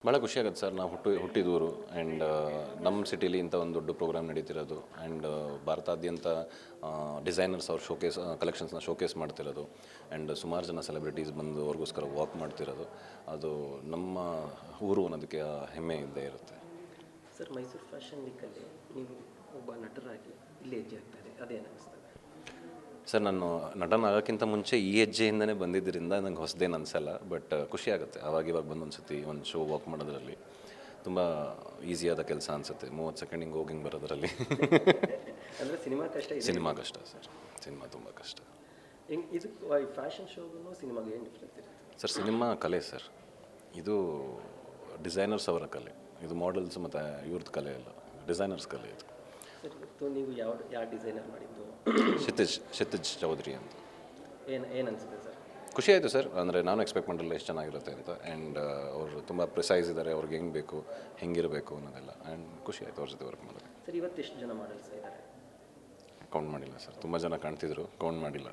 ಭಾಳ ಖುಷಿಯಾಗುತ್ತೆ ಸರ್. ನಾವು ಹುಟ್ಟಿದೂರು ಆ್ಯಂಡ್ ನಮ್ಮ ಸಿಟಿಲಿ ಇಂಥ ಒಂದು ದೊಡ್ಡ ಪ್ರೋಗ್ರಾಮ್ ನಡೀತಿರೋದು ಆ್ಯಂಡ್ ಭಾರತಾದ್ಯಂತ ಡಿಸೈನರ್ಸ್ ಅವ್ರ ಕಲೆಕ್ಷನ್ಸ್ನ ಶೋಕೇಸ್ ಮಾಡ್ತಿರೋದು ಆ್ಯಂಡ್ ಸುಮಾರು ಜನ ಸೆಲೆಬ್ರಿಟೀಸ್ ಬಂದು ಅವ್ರಿಗೋಸ್ಕರ ವಾಕ್ ಮಾಡ್ತಿರೋದು, ಅದು ನಮ್ಮ ಊರು ಅನ್ನೋದಕ್ಕೆ ಹೆಮ್ಮೆ ಇದ್ದೇ ಇರುತ್ತೆ. ಸರ್, ಮೈಸೂರು ಫ್ಯಾಷನ್ ವೀಕಲ್ಲಿ ನೀವು ಒಬ್ಬ ನಟರಾಗಿ ಇಲ್ಲಿ ಹೆಜ್ಜೆ ಆಗ್ತಾಯಿದೆ, ಅದೇನು ಅನಿಸ್ತದೆ? ಸರ್, ನಾನು ನಟನಾಗೋಕ್ಕಿಂತ ಮುಂಚೆ ಈ ಹೆಜ್ಜೆಯಿಂದನೇ ಬಂದಿದ್ದರಿಂದ ನಂಗೆ ಹೊಸದೇನು ಅನಿಸಲ್ಲ. ಬಟ್ ಖುಷಿಯಾಗುತ್ತೆ ಇವಾಗ ಬಂದು ಒಂದು ಶೋ ವಾಕ್ ಮಾಡೋದ್ರಲ್ಲಿ ತುಂಬ ಈಸಿಯಾದ ಕೆಲಸ ಅನಿಸುತ್ತೆ. 30 ಸೆಕೆಂಡ್ ಹಿಂಗೆ ಹೋಗಿ ಬರೋದ್ರಲ್ಲಿ ಅಂದರೆ ಸಿನಿಮಾ ಕಷ್ಟ ಇದೆ. ಸಿನಿಮಾ ಕಷ್ಟ ಸರ್, ಸಿನಿಮಾ ತುಂಬ ಕಷ್ಟ. ಇದು ಫ್ಯಾಷನ್ ಶೋಗೂ ಸಿನಿಮಾಗೆ ಏನು ಡಿಫ್ರೆನ್ಸ್ ಇರುತ್ತೆ? ಸರ್, ಸಿನಿಮಾ ಕಲೆ ಸರ್, ಇದು ಡಿಸೈನರ್ಸ್ ಅವರ ಕಲೆ, ಇದು ಮಾಡೆಲ್ಸ್ ಮತ್ತು ಇವ್ರದ್ದು ಕಲೆ ಅಲ್ಲ, ಡಿಸೈನರ್ಸ್ ಕಲೆ ಇದು. ಸರ್, ಇವತ್ತು ನೀವು ಯಾವ ಡಿಸೈನರ್ ಮಾಡಿದ್ದು? ಕ್ಷಿತಿಜ್ ಚೌಧರಿ ಅಂತ. ಏನು ಅನಿಸುತ್ತೆ ಸರ್? ಖುಷಿ ಆಯಿತು ಸರ್. ಅಂದರೆ ನಾನು ಎಕ್ಸ್ಪೆಕ್ಟ್ ಮಾಡಿರಲಿಲ್ಲ ಎಷ್ಟು ಚೆನ್ನಾಗಿರುತ್ತೆ ಅಂತ. ಆ್ಯಂಡ್ ಅವರು ತುಂಬ ಪ್ರಿಸೈಸ್ ಇದ್ದಾರೆ, ಅವ್ರಿಗೆ ಹೆಂಗೆ ಬೇಕು ಹೆಂಗಿರಬೇಕು ಅನ್ನೋದೆಲ್ಲ. ಆ್ಯಂಡ್ ಖುಷಿ ಆಯಿತು ಅವ್ರ ಜೊತೆ ವರ್ಕ್ ಮಾಡೋದು. ಸರ್, ಇವತ್ತು ಎಷ್ಟು ಜನ ಮಾಡಲ್ಸ್ ಇದ್ದಾರೆ? ಕೌಂಟ್ ಮಾಡಿಲ್ಲ ಸರ್, ತುಂಬ ಜನ ಕಾಣ್ತಿದ್ರು, ಕೌಂಟ್ ಮಾಡಿಲ್ಲ.